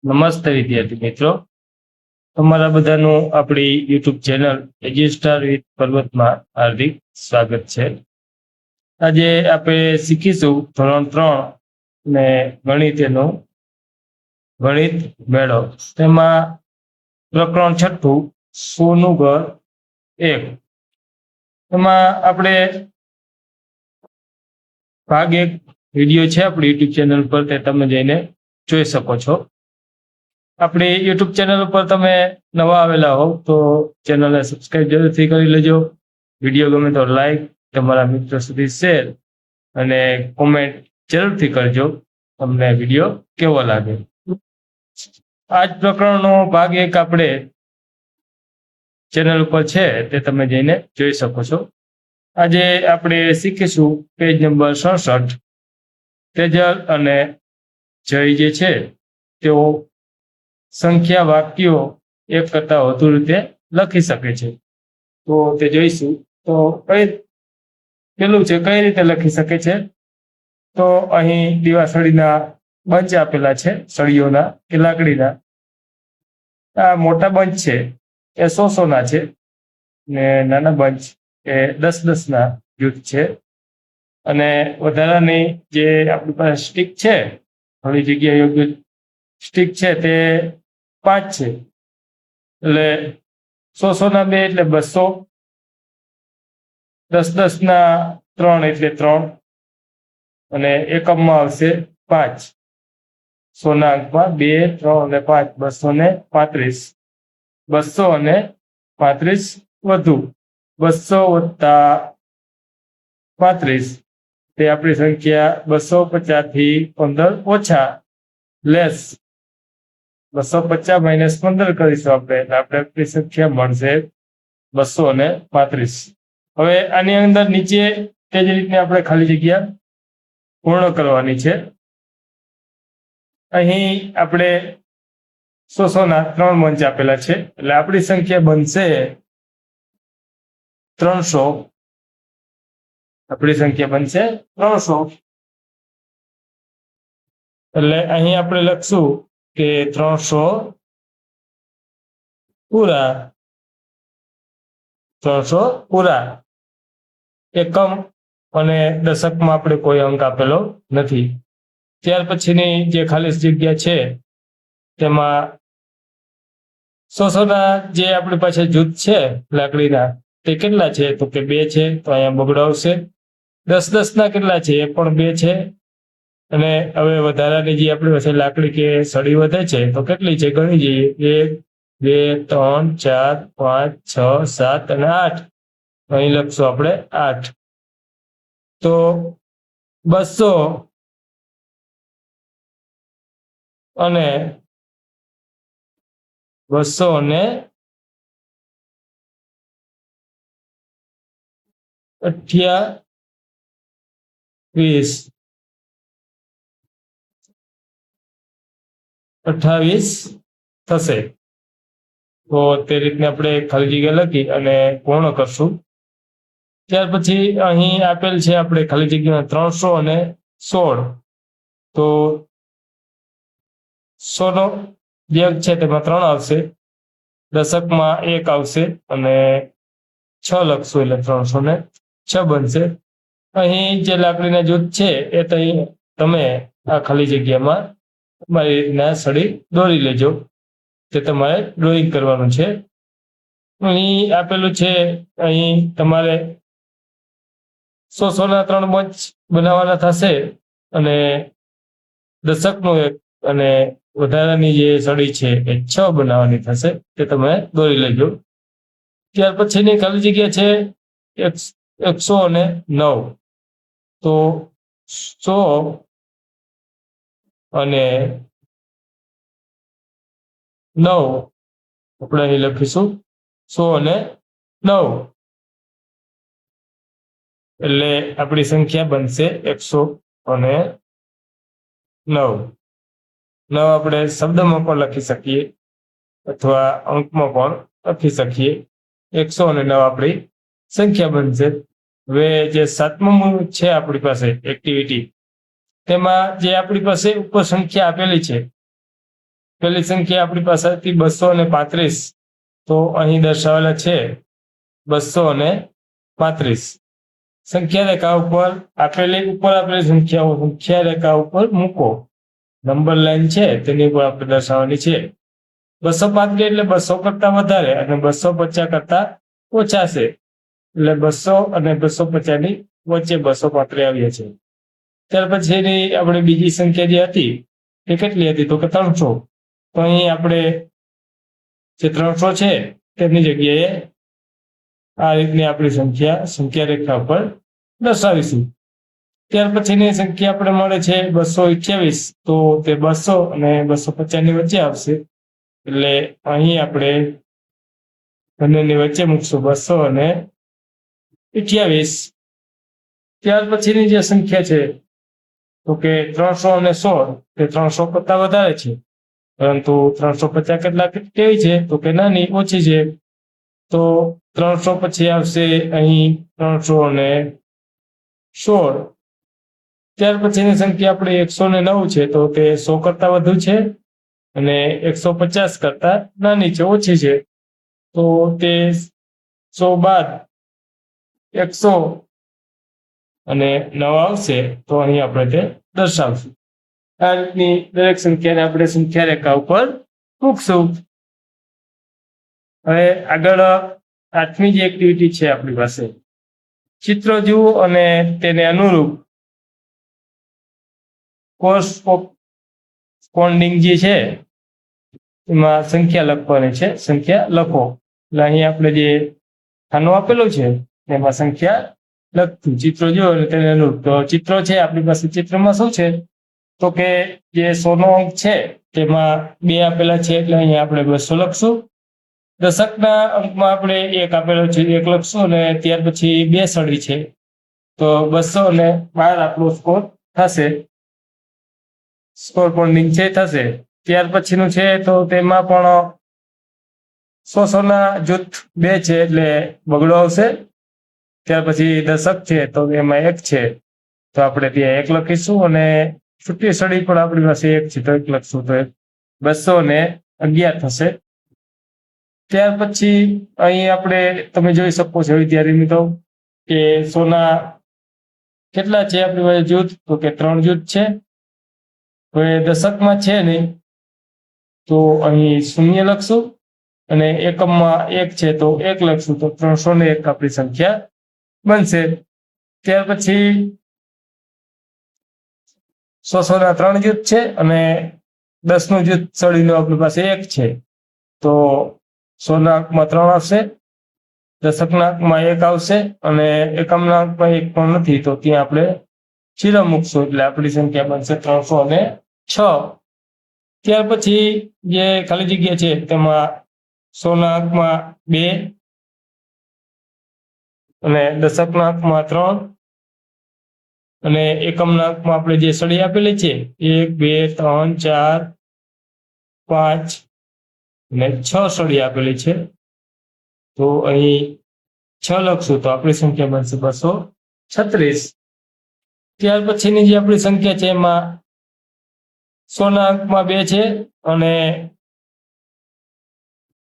નમસ્તે વિદ્યાર્થી મિત્રો, તમારા બધાનું આપણી યુટ્યુબ ચેનલ એજ્યુસ્ટાર વિથ પર્વતમાં હાર્દિક સ્વાગત છે. આજે આપણે શીખીશું ધોરણ 3 ને ગણિતનો ગણિત મેળો. તેમાં પ્રકરણ 6 સોનું ઘર 1. એમાં આપણે ભાગ 1 વિડીયો છે આપણી યુટ્યુબ ચેનલ પર, તે તમે જઈને જોઈ શકો છો. આપણી યુટ્યુબ ચેનલ ઉપર તમે નવા આવેલા હોવ તો ચેનલને સબસ્ક્રાઇબ જરૂરથી કરી લેજો. વિડીયો ગમે તો લાઈક, તમારા મિત્રો સુધી શેર અને કોમેન્ટ જરૂરથી કરજો તમને વિડીયો કેવો લાગે. આજ પ્રકરણનો ભાગ 1 આપણે ચેનલ ઉપર છે, તે તમે જઈને જોઈ શકો છો. આજે આપણે શીખીશું પેજ નંબર 67. તેજલ અને જય જે છે તેઓ સંખ્યા વાક્યો એક કરતા વધુ રીતે લખી શકે છે. તો તે જોઈશું. તો પેલું છે કઈ રીતે લખી શકે છે. તો અહીં દીવાસળીના બંચ આપેલા છે, સળીઓના કે લાકડીના. આ મોટા બંચ છે એ 100 ના છે ને નાના બંચ એ 10 ના જૂથ છે. અને વધારાની જે આપણી પાસે સ્ટીક છે, થોડી જગ્યા યોગ્ય સ્ટીક છે, તે 5 છે. એટલે 100 ના 2 એટલે 200, 10 ના 3 એટલે 3 અને એકમમાં આવશે 5. 100 ના અંકમાં 2, 3 અને 5, 235. 200 અને 35 વધુ 200 વત્તા 35 તે આપણી સંખ્યા 250 થી 15 ઓછા લેસ 250 માઇનસ 15 કરીશું આપણે, એટલે આપણે આપણી સંખ્યા મળશે 235. હવે આની અંદર નીચે તે જ રીતે આપણે ખાલી જગ્યા પૂર્ણ કરવાની છે. અહીં આપણે 100 ના 3 મંચ આપેલા છે, એટલે આપણી સંખ્યા બનશે 300. આપણી સંખ્યા બનશે 300. એટલે અહીં આપણે લખશું કે 300 પૂરા. 300 પૂરા. એકમ અને દશકમાં આપણે કોઈ અંક આપેલો નથી. ત્યાર પછીની જે ખાલી જગ્યા છે તેમાં 100 ના જે આપણી પાસે જૂથ છે લાકડીના, તે કેટલા છે તો કે 2 છે, તો અહીંયા બગડો આવશે. 10 ના કેટલા છે એ પણ 2 છે. અને હવે વધારાની જે આપણી પાસે લાકડી કે સળી વધે છે તો કેટલી છે ગણી જઈએ. 1, 2, 3, 4, 5, 6, 7 અને 8. અહીં લખશું આપણે 8. તો 200 અને 28 થશે. તો તે રીતને આપણે ખાલી જગ્યા લખી અને પૂર્ણ કરશું. ત્યાર પછી અહીં આપેલ છે આપણે ખાલી જગ્યા 300 અને 16. તો 100 નો જે અંક છે તેમાં 3 આવશે, દશકમાં 1 આવશે અને 6 લખશું એટલે 306 બનશે. અહીં જે લાકડીના જૂથ છે એ તમે આ ખાલી જગ્યામાં તમારી રીતના સળી દોરી લેજો. તે તમારે ડ્રોઈંગ કરવાનું છે. અહીં આપેલું છે, અહીં તમારે 100 ના 3 બંચ બનાવવાના થશે અને દશકનું 1 અને વધારાની જે સળી છે એ 6 બનાવવાની થશે. તે તમે દોરી લેજો. ત્યાર પછીની ખાલી જગ્યા છે 109. તો 100 અને 9 આપણે અહીં લખીશું 100 અને 9. એટલે આપણી સંખ્યા બનશે 109. 9 આપણે શબ્દમાં પણ લખી શકીએ અથવા અંકમાં પણ લખી શકીએ. 109 આપણી સંખ્યા બનશે. હવે જે 7મું છે આપણી પાસે એક્ટિવિટી, તેમાં જે આપણી પાસે ઉપર સંખ્યા આપેલી છે પહેલી સંખ્યા આપણી પાસે હતી 235, તો અહીં દર્શાવેલા છે 235. સંખ્યા રેખા ઉપર આપેલી સંખ્યા રેખા ઉપર મૂકો. નંબર લાઈન છે તેની ઉપર આપણે દર્શાવવાની છે. 235 એટલે 200 કરતા વધારે અને 250 કરતા ઓછા છે. એટલે 200 અને 250 ની વચ્ચે 235 આવીએ છે. ત્યાર પછીની આપણે બીજી સંખ્યા જે હતી એ કેટલી હતી? તો કે 300. તો અહીં આપણે જે 300 છે તેની જગ્યાએ આ રીતની આપણી સંખ્યા રેખા પર દર્શાવીશું. ત્યાર પછીની સંખ્યા આપણે મળે છે 228, તો તે 200 અને 250 ની વચ્ચે આવશે. એટલે અહીં આપણે બંનેની વચ્ચે મૂકશું 200 અને 28. ત્યાર પછીની જે સંખ્યા છે તો કે 300 અને 100, તે 300 કરતા વધારે છે, પરંતુ 350 કેટલા કેવી છે? તો કે નાની, ઓછી છે. તો 300 પછી આવશે અહીં 300 અને 16. ત્યાર પછીની સંખ્યા આપણે 109 છે, તો તે 100 કરતા વધુ છે અને 150 કરતા નાની છે, ઓછી છે. તો તે 100 બાદ 100 અને 9 આવશે, તો અહીં આપણે તે દર્શાવશું. આ રીતની દરેક સંખ્યાને આપણે સંખ્યા રેખા ઉપર મૂકશું. હવે આગળ 8મી જે એક્ટિવિટી છે આપણી પાસે, ચિત્રો જુઓ અને તેને અનુરૂપ કોરસ્પોન્ડિંગ જે છે એમાં સંખ્યા લખવાની છે. સંખ્યા લખો. એટલે અહીં આપણે જે ખાનું આપેલું છે એમાં સંખ્યા લખતું. ચિત્રો જુઓ અને તેને અનુરૂપ. તો ચિત્રો છે આપણી પાસે. ચિત્રમાં શું છે? તો કે જે 100 નો અંક છે તેમાં 2 આપેલા છે, એટલે અહીંયા આપણે 200 લખશું. દશકના અંકમાં આપણે 1 આપેલો છે, 1 લખશું અને ત્યાર પછી 2 સળી છે, તો 200 અને 12 આપણો સ્કોર થશે. કોરસ્પોન્ડિંગ છે થશે. ત્યાર પછીનું છે તો તેમાં પણ 100 ના જૂથ 2 છે, એટલે બગડો આવશે. ત્યાર પછી દશક છે તો એમાં 1 છે, તો આપણે ત્યાં 1 લખીશું અને છૂટી સળી પણ આપણી પાસે 1 છે, તો 1 લખશું. તો 211 થશે. ત્યાર પછી અહીં આપણે તમે જોઈ શકો છો વિદ્યાર્થી મિત્રો કે 100 ના કેટલા છે આપણી પાસે જૂથ? તો કે 3 જૂથ છે. તો એ દશકમાં છે નહીં, તો અહીં 0 લખશું અને એકમમાં 1 છે, તો 1 લખશું. તો 301 આપણી સંખ્યા બનશે. ત્યાર પછી 100 ના 3 જૂથ છે અને 10 નું જૂથ સળીનું આપણી પાસે 1 છે, તો 100 ના અંકમાં 3 આવશે, દશકના અંકમાં 1 આવશે અને એકમના અંકમાં 1 પણ નથી, તો ત્યાં આપણે 0 મૂકશું. એટલે આપણી સંખ્યા બનશે 306. ત્યાર પછી જે ખાલી જગ્યા છે તેમાં 100 ના અંકમાં 2 અને દશકના અંકમાં 3 અને એકમના અંકમાં આપણે જે સળી આપેલી છે 1, 2, 3, 4, 5 અને 6 સળી આપેલી છે, તો અહીં 6 લખશું. તો આપણી સંખ્યા બનશે 236. ત્યાર પછીની જે આપણી સંખ્યા છે એમાં 100 ના અંકમાં 2 છે અને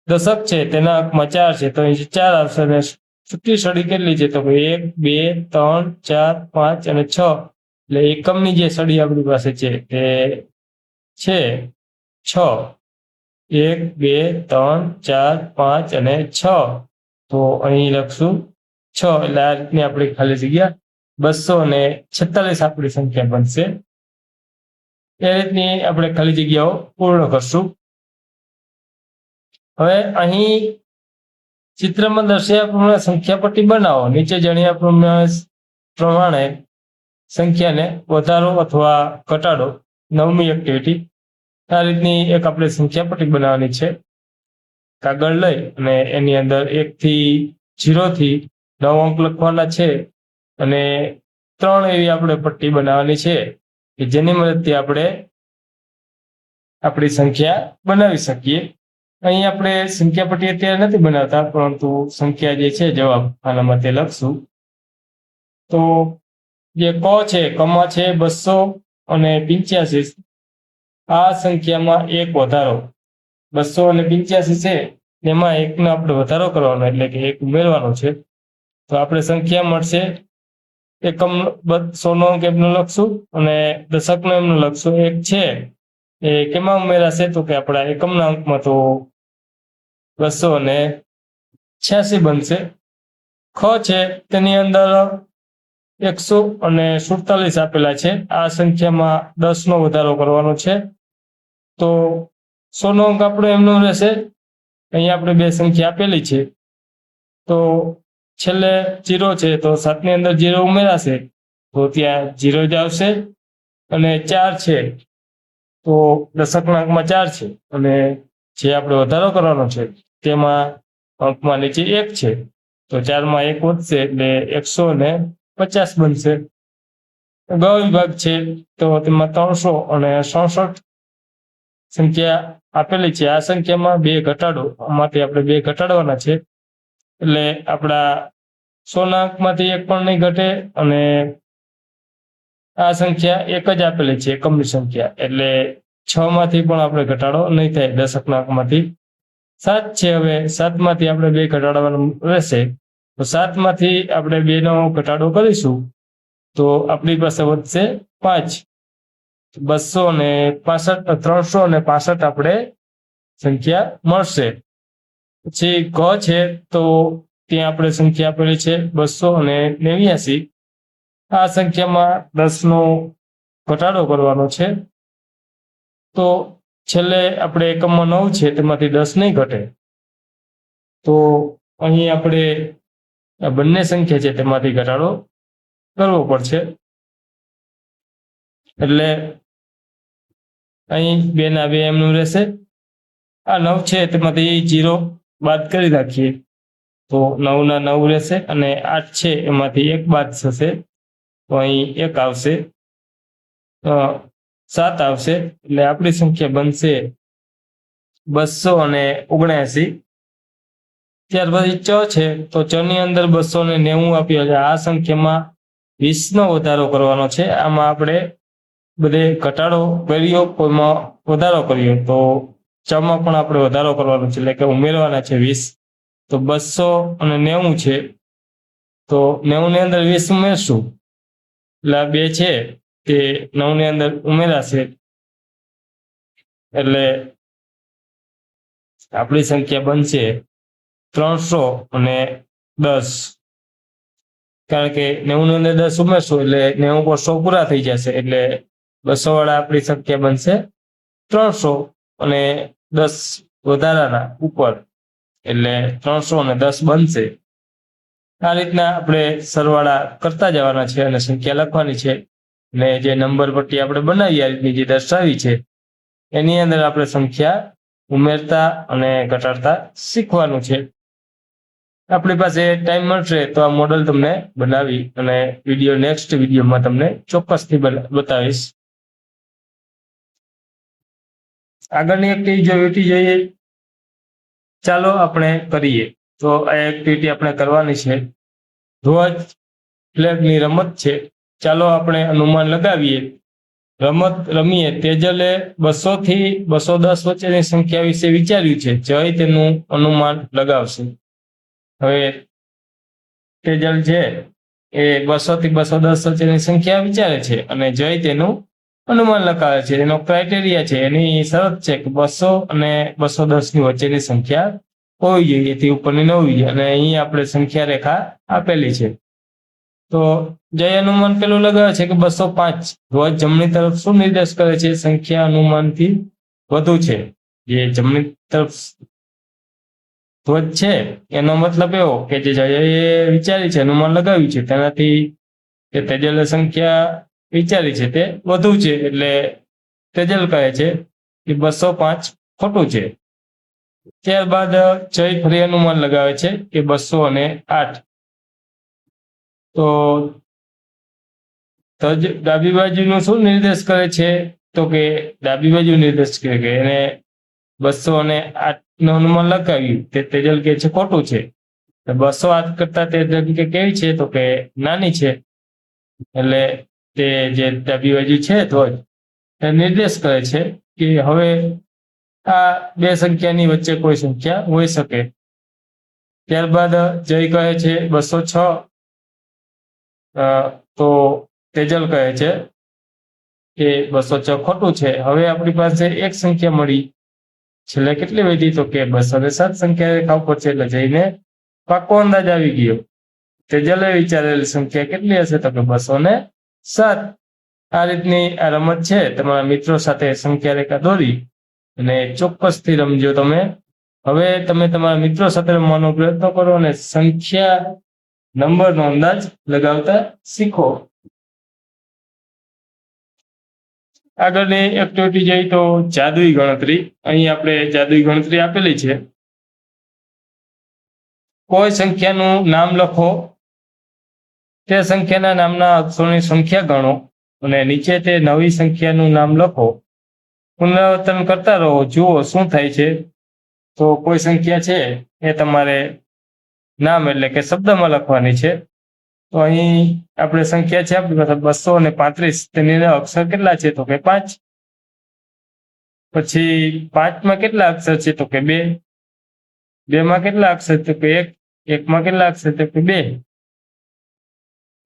દશક છે તેના અંકમાં 4 છે, તો અહીં 4 આવશે. અને છૂટી સળી કેટલી છે? તો 1, 2, 3, 4, 5 અને 6. એટલે એકમની જે સળી આપણી પાસે છે તે છે 6. 1, 2, 3, 4, 5 અને 6. તો અહીં લખશું 6. એટલે આ રીતની આપણી ખાલી જગ્યા 246 આપણી સંખ્યા બનશે. એ રીતની આપણે ખાલી જગ્યાઓ પૂર્ણ કરશું. હવે અહીં ચિત્રમાં દર્શાવ્યા પ્રમાણે સંખ્યા પટ્ટી બનાવો. નીચે જણાવ્યા પ્રમાણે સંખ્યાને વધારો અથવા ઘટાડો. 9મી એક્ટિવિટી. આ રીતની એક આપણે સંખ્યા પટ્ટી બનાવવાની છે. કાગળ લઈ અને એની અંદર 1 થી 0 થી 9 અંક લખવાના છે અને 3 એવી આપણે પટ્ટી બનાવવાની છે કે જેની મદદથી આપણે આપણી સંખ્યા બનાવી શકીએ. અહીં આપણે સંખ્યા પટ્ટી અત્યારે નથી બનાવતા, પરંતુ સંખ્યા જે છે જવાબ આનામાં તે લખશું. તો જે ક છે, કમાં છે 285 આ સંખ્યામાં એક વધારો 285 છે, એમાં એકનો આપણે વધારો કરવાનો એટલે કે એક ઉમેરવાનો છે. તો આપણે સંખ્યા મળશે એકમ 100નો અંક એમનો લખશું અને દશકનો એમનો લખશું. એક છે એ કેમાં ઉમેરાશે તો કે આપણા એકમના અંકમાં, તો 286 બનશે. ખ છે તેની અંદર 147 આપેલા છે. આ સંખ્યામાં 10નો વધારો કરવાનો છે. તો 100નો અંક આપણો એમનો રહેશે. અહીંયા આપણે બે સંખ્યા આપેલી છે, તો છેલ્લે 0 છે તો 7ની અંદર 0 ઉમેરાશે તો ત્યાં 0 જ આવશે. અને 4 છે તો દશકના અંકમાં 4 છે અને જે આપણે વધારો કરવાનો છે તેમાં અંકમાં નીચે 1 છે, તો 4માં 1 વધશે એટલે 150 બનશે. ગ વિભાગ છે તો તેમાં 367 સંખ્યા આપેલી છે. આ સંખ્યામાં 2 ઘટાડો, આમાંથી આપણે 2 ઘટાડવાના છે એટલે આપણા 100ના અંકમાંથી 1 પણ નહીં ઘટે અને આ સંખ્યા 1 જ આપેલી છે એકમની સંખ્યા, એટલે 6માંથી પણ આપણે ઘટાડો નહીં થાય દશકના અંકમાંથી. 7 છે, હવે 7માંથી આપણે 2 ઘટાડવાનું રહેશે, તો 7માંથી આપણે 2નો ઘટાડો કરીશું તો આપણી પાસે વધશે 5. 365 આપણે સંખ્યા મળશે. પછી ગ છે તો ત્યાં આપણે સંખ્યા આપેલી છે 289. આ સંખ્યામાં 10નો ઘટાડો કરવાનો છે, તો છેલ્લે આપણે એકમમાં 9 છે તેમાંથી 10 નહીં ઘટે, તો અહીં આપણે આ બંને સંખ્યા છે તેમાંથી ઘટાડો કરવો પડશે. એટલે અહીં 2ના 2 એમનું રહેશે. આ 9 છે તેમાંથી 0 બાદ કરી નાખીએ તો 9ના 9 રહેશે અને 8 છે એમાંથી 1 બાદ થશે તો અહીં 1 આવશે, 7 આવશે એટલે આપણી સંખ્યા બનશે 279. ત્યાર પછી ચ છે તો ચની અંદર 290 આપ્યો છે. આ સંખ્યામાં 20નો વધારો કરવાનો છે. આમાં આપણે બધે ઘટાડો કર્યો, કોઈમાં વધારો કર્યો, તો ચમાં પણ આપણે વધારો કરવાનો છે એટલે કે ઉમેરવાના છે 20. તો 290 છે તો 90ની અંદર 20 ઉમેરશું એટલે આ 2 છે તે 9ની અંદર ઉમેરાશે એટલે આપણી સંખ્યા બનશે 310. કારણ કે 90ની અંદર 10 ઉમેરશું એટલે 90 પર 100 પૂરા થઈ જશે એટલે 200 વાળા આપણી સંખ્યા બનશે 300 અને 10 વધારાના ઉપર એટલે 310 બનશે. આ રીતના આપણે સરવાળા કરતા જવાના છે અને સંખ્યા લખવાની છે અને જે નંબર પટ્ટી આપણે બનાવી આ રીતની જે દર્શાવી છે એની અંદર આપણે સંખ્યા ઉમેરતા અને ઘટાડતા શીખવાનું છે. આપણી પાસે ટાઈમ મળશે તો આ મોડલ તમને બનાવી અને નેક્સ્ટ વિડીયોમાં તમને ચોક્કસથી બતાવીશ. આગળની એક્ટિવિટી જોઈએ, ચાલો આપણે કરીએ. તો આ એક્ટિવિટી આપણે કરવાની છે. ધ્વજ ફ્લેગની રમત છે. ચાલો આપણે અનુમાન લગાવીએ. રમત રમીએ. તેજલે 200 થી 210 વચ્ચેની સંખ્યા વિશે વિચાર્યું છે. જય તેનું અનુમાન લગાવશે. હવે તેજલ છે એ 200 થી 210 વચ્ચેની સંખ્યા વિચારે છે અને જય તેનું અનુમાન લગાવે છે. એનો ક્રાઇટેરિયા છે, એની શરત છે કે 200 અને 210 ની વચ્ચેની સંખ્યા હોવી જોઈએ, એથી ઉપરની ન હોવી જોઈએ અને અહીં આપણે સંખ્યા રેખા આપેલી છે. તો જય અનુમાન પેલું લગાવે છે કે 205. ધ્વજ જમણી તરફ શું નિર્દેશ કરે છે? સંખ્યા અનુમાનથી વધુ છે. જે જમણી તરફ ધ્વજ છે એનો મતલબ એવો કે જે જયે વિચારી છે, અનુમાન લગાવ્યું છે, તેનાથી જે તેજલે સંખ્યા વિચારી છે તે વધુ છે એટલે તેજલ કહે છે કે 205 ખોટું છે. ત્યારબાદ જય ફરી અનુમાન લગાવે છે કે 208. તો ડાબી બાજુનું શું નિર્દેશ કરે છે? તો કે ડાબી બાજુ નિર્દેશ કરે કે એને 208 નું અનુમાન લગાવ્યું તે તેજલ કહે છે ખોટું છે. 208 કરતા તેજલ કે કેવી છે? તો કે નાની છે. એટલે તે જે ડાબી બાજુ છે ધ્વજ એ નિર્દેશ કરે છે કે હવે આ બે સંખ્યાની વચ્ચે કોઈ સંખ્યા હોઈ શકે. ત્યારબાદ જય કહે છે 206, તો તેજલ કહે છે કે 206 ખોટું છે. હવે આપણી પાસે એક સંખ્યા મળી, છેલ્લે કેટલી વધી? તો કે 207 સંખ્યા રેખા ઉપર છે, એટલે જઈને પાકો અંદાજ આવી ગયો. તેજલે વિચારેલી સંખ્યા કેટલી હશે? તો કે 207. આ રીતની આ રમત છે, તમારા મિત્રો સાથે સંખ્યા રેખા દોરી અને ચોક્કસથી રમજો તમે. હવે તમે તમારા મિત્રો સાથે રમવાનો પ્રયત્ન કરો અને સંખ્યા નંબરનો અંદાજ લગાવતા શીખો. આગળની એક્ટિવિટી જોઈએ તો જાદુઈ ગણતરી. અહીં આપણે જાદુઈ ગણતરી આપેલી છે. કોઈ સંખ્યાનું નામ લખો, તે સંખ્યાના નામના અક્ષરોની સંખ્યા ગણો અને નીચે તે નવી સંખ્યાનું નામ લખો. પુનરાવર્તન કરતા રહો, જુઓ શું થાય છે. તો કોઈ સંખ્યા છે એ તમારે નામ એટલે કે શબ્દમાં લખવાની છે. તો અહીં આપણે સંખ્યા છે આપણી પાસે 235, તેની અંદર અક્ષર કેટલા છે? તો કે 5. પછી 5માં કેટલા અક્ષર છે? તો કે 2. 2માં કેટલા અક્ષર? તો કે 1. 1માં કેટલા અક્ષર? તો કે 2.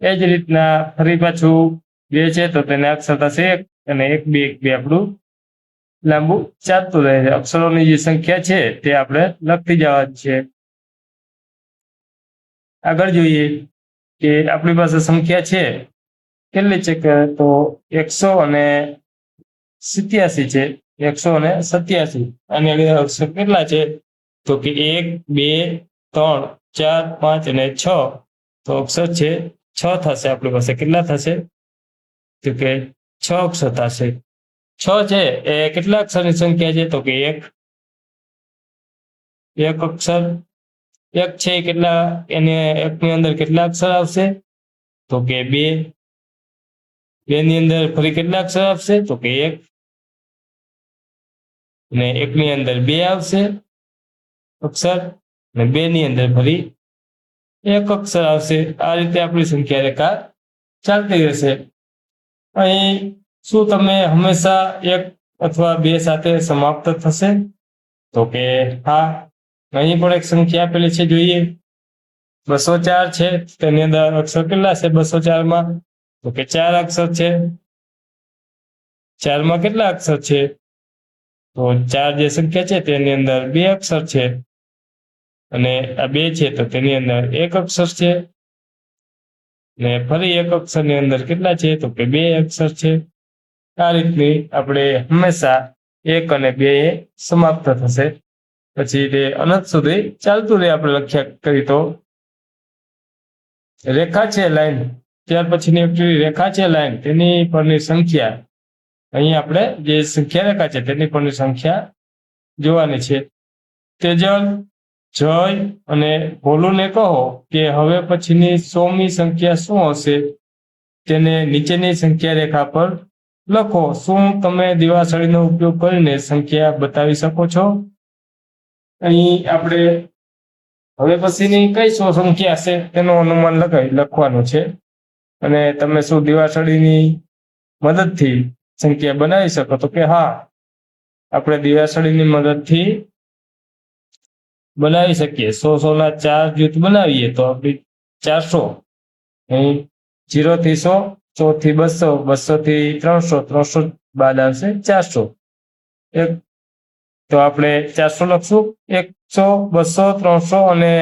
એ જ રીતના ફરી પાછું 2 છે તો તેને અક્ષર થશે 1 અને 1 2 1 2 આપણું લાંબુ ચાલતું રહે છે. અક્ષરોની જે સંખ્યા છે તે આપણે લખતી જવાની છે. આગળ જોઈએ કે આપણી પાસે સંખ્યા છે કેટલી છે? કે તો 187 છે. 187. આની આગળ અક્ષર કેટલા છે? તો કે 1 2 3 4 5 અને 6. તો અક્ષર છે 6 થશે. આપણી પાસે કેટલા થશે? તો કે 6 અક્ષર થશે. 6 છે એ કેટલા અક્ષરની સંખ્યા છે? તો કે 1 અક્ષર. 1 છે કેટલા? એને 1 ની અંદર કેટલા અક્ષર આવશે? તો કે 2. 2 ની અંદર ફરી કેટલા અક્ષર આવશે? તો કે 1. અને 1 ની અંદર 2 આવશે અક્ષર, અને 2 ની અંદર ફરી 1 અક્ષર આવશે. આ રીતે આપણી સંખ્યા રેખા ચાલતી રહેશે. અહીં શું તમે હંમેશા 1 અથવા 2 સાથે સમાપ્ત થશે? તો કે હા. અહીં પણ એક સંખ્યા આપેલી છે, જોઈએ. 204 છે, તેની અંદર અક્ષર કેટલા છે 204માં? તો કે 4 અક્ષર છે. 4માં કેટલા અક્ષર છે? તો 4 જે સંખ્યા છે તેની અંદર 2 અક્ષર છે, અને આ 2 છે તો તેની અંદર 1 અક્ષર છે, ને ફરી 1 અક્ષરની અંદર કેટલા છે? તો કે 2 અક્ષર છે. આ રીતની આપણે હંમેશા 1 અને 2 એ સમાપ્ત થશે. પછી તે અનંત સુધી ચાલતું રહે. આપણે લખ્યા કરી તો રેખા છે લાઈન, ત્યાર પછીની એક્ટિવિટી રેખા છે લાઈન, તેની પરની સંખ્યા. અહીં આપણે જે સંખ્યા રેખા છે તેની પરની સંખ્યા જોવાની છે. તેજલ, જય અને ભોલુને કહો કે હવે પછીની 100મી સંખ્યા શું હશે, તેને નીચેની સંખ્યા રેખા પર લખો. શું તમે દિવાસળીનો ઉપયોગ કરીને સંખ્યા બતાવી શકો છો? અહીં આપણે હવે પછીની કઈ 100 સંખ્યા હશે તેનું અનુમાન લખવાનું છે. અને તમે શું દિવાસળીની મદદથી સંખ્યા બનાવી શકો? તો કે હા, આપણે દિવાસળીની મદદથી બનાવી શકીએ. 100 ના 4 જૂથ બનાવીએ તો આપણી 400. અહીં 0 થી 100, 100 થી 200, 200 થી 300, 300 બાદ આવશે 400. તો આપણે 400 લખશું. 100, 200, 300 અને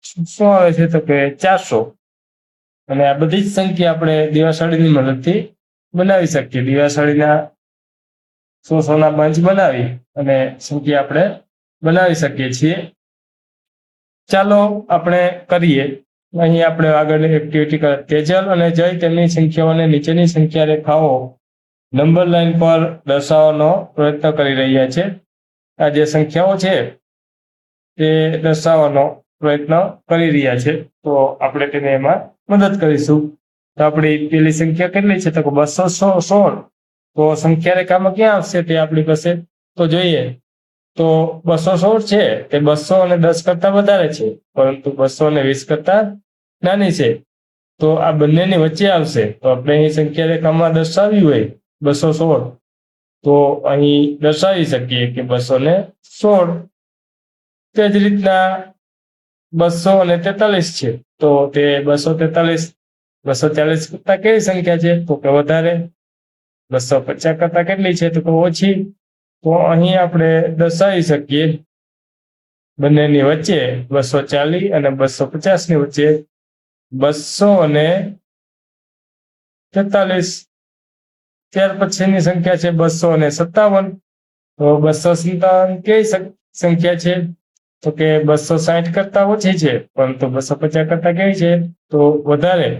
શું આવે છે? તો કે 400. અને આ બધી જ સંખ્યા આપણે દિવાસળીની મદદથી બનાવી શકીએ. દિવાસળીના 100 ના બંચ બનાવી અને સંખ્યા આપણે બનાવી શકીએ છીએ. ચાલો આપણે કરીએ. અહીં આપણે આગળની એક્ટિવિટી કરીએ. તેજલ અને જય તેમની સંખ્યાઓને નીચેની સંખ્યા રેખાઓ નંબર લાઈન પર દર્શાવવાનો પ્રયત્ન કરી રહ્યા છે. આ જે સંખ્યાઓ છે તે દર્શાવવાનો પ્રયત્ન કરી રહ્યા છે, તો આપણે તેને એમાં મદદ કરીશું. તો આપણી પેલી સંખ્યા કેટલી છે? તો 216. તો સંખ્યા રેખામાં ક્યાં આવશે તે આપણી પાસે? તો જોઈએ તો 216 છે તે 210 કરતા વધારે છે, પરંતુ 220 કરતા નાની છે. તો આ બંનેની વચ્ચે આવશે. તો આપણે અહીં સંખ્યા રેખામાં દર્શાવ્યું હોય 216, તો અહીં દર્શાવી શકીએ કે 216. તે જ રીતના 243 છે, તો તે 240 કરતા કેવી સંખ્યા છે? તો કે વધારે. 250 કરતા કેટલી છે? તો કે ઓછી. તો અહીં આપણે દર્શાવી શકીએ બંનેની વચ્ચે 240 અને 250 ની વચ્ચે 243. ત્યાર પછીની સંખ્યા છે 257. તો 257 કેવી સંખ્યા છે? તો કે 260 કરતા ઓછી છે, પરંતુ 250 કરતા કેવી છે? તો વધારે.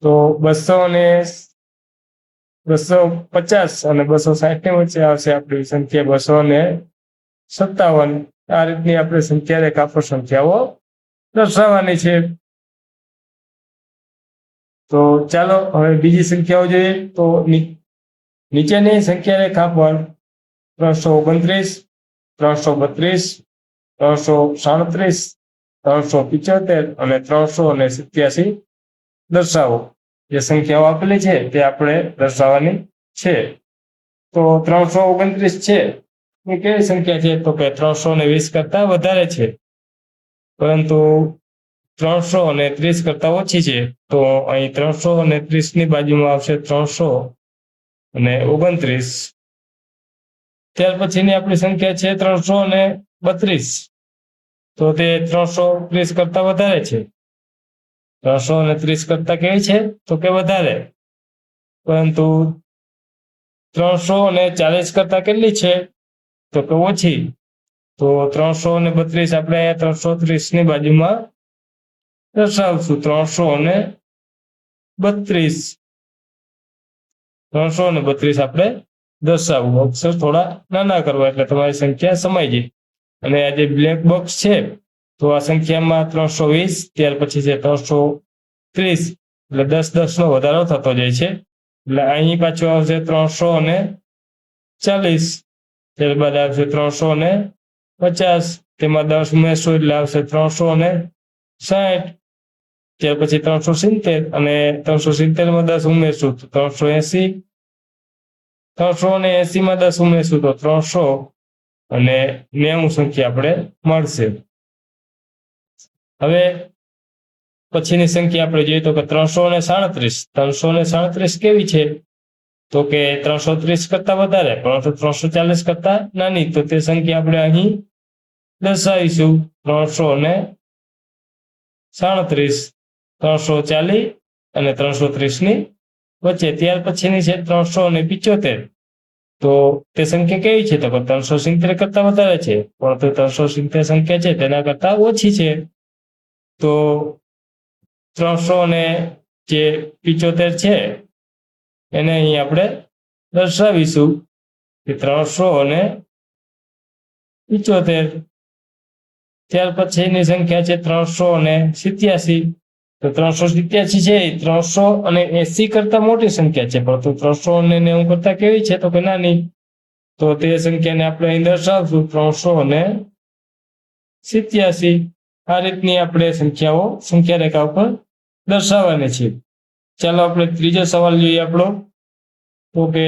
તો 250 અને 260 ની વચ્ચે આવશે આપણી સંખ્યા 257. આ રીતની આપણે સંખ્યા રેખા પર સંખ્યાઓ દર્શાવવાની છે. તો ચાલો હવે બીજી સંખ્યાઓ જોઈએ. તો નીચેની સંખ્યા રેખા પર 329, 332, 337, 375 અને 387 દર્શાવો. જે સંખ્યાઓ આપેલી છે તે આપણે દર્શાવવાની છે. તો 329 છે એ કેવી સંખ્યા છે? તો કે 320 કરતા વધારે છે, પરંતુ 330 કરતા ઓછી છે. તો અહીં 330 ની બાજુમાં આવશે 329. ત્યાર પછીની આપણી સંખ્યા છે 332. તો તે 330 કરતા વધારે છે. 330 કરતા કેવી છે? તો કે વધારે, પરંતુ 340 કરતા કેટલી છે? તો કે ઓછી. તો 332 આપણે 330 ની બાજુમાં દર્શાવશું. 332 આપણે દર્શાવવું. અક્ષર થોડા નાના કરવા એટલે તમારી સંખ્યા સમાઈ જાય. અને આ જે બ્લેક બોક્સ છે તો આ સંખ્યામાં 320, ત્યાર પછી છે 330, એટલે 10 નો વધારો થતો જાય છે. એટલે અહીં પાછું આવશે 340, ત્યારબાદ આવશે 350, તેમાં 10 ઉમેરશું એટલે આવશે 360, ત્યાર પછી 370 અને 370 માં 10 ઉમેરશું તો 380, 380 માં 10 ઉમેરશું તો 300 અને 90 સંખ્યા આપણે મળશે. હવે પછીની સંખ્યા આપણે જોઈએ તો કે 337 કેવી છે? તો કે 330 કરતા વધારે, પરંતુ 340 કરતા નાની. તો તે સંખ્યા આપણે અહીં દર્શાવીશું. 337, 340 અને 330 ની વચ્ચે. ત્યાર પછીની છે 375. તો તે સંખ્યા કેવી છે? તો 370 કરતા વધારે છે, પરંતુ 370 સંખ્યા છે તેના કરતા ઓછી છે. તો 375 છે એને અહીં આપણે દર્શાવીશું કે 375. ત્યાર પછીની સંખ્યા છે 387. તો 387 છે એ 380 કરતા મોટી સંખ્યા છે, પરંતુ 390 કરતા કેવી છે? તો કે નાની. તો તે સંખ્યાને આપણે અહીં દર્શાવશું 387. આ રીતની આપણે સંખ્યા રેખા ઉપર દર્શાવવાની છે. ચાલો આપણે ત્રીજો સવાલ જોઈએ આપણો. તો કે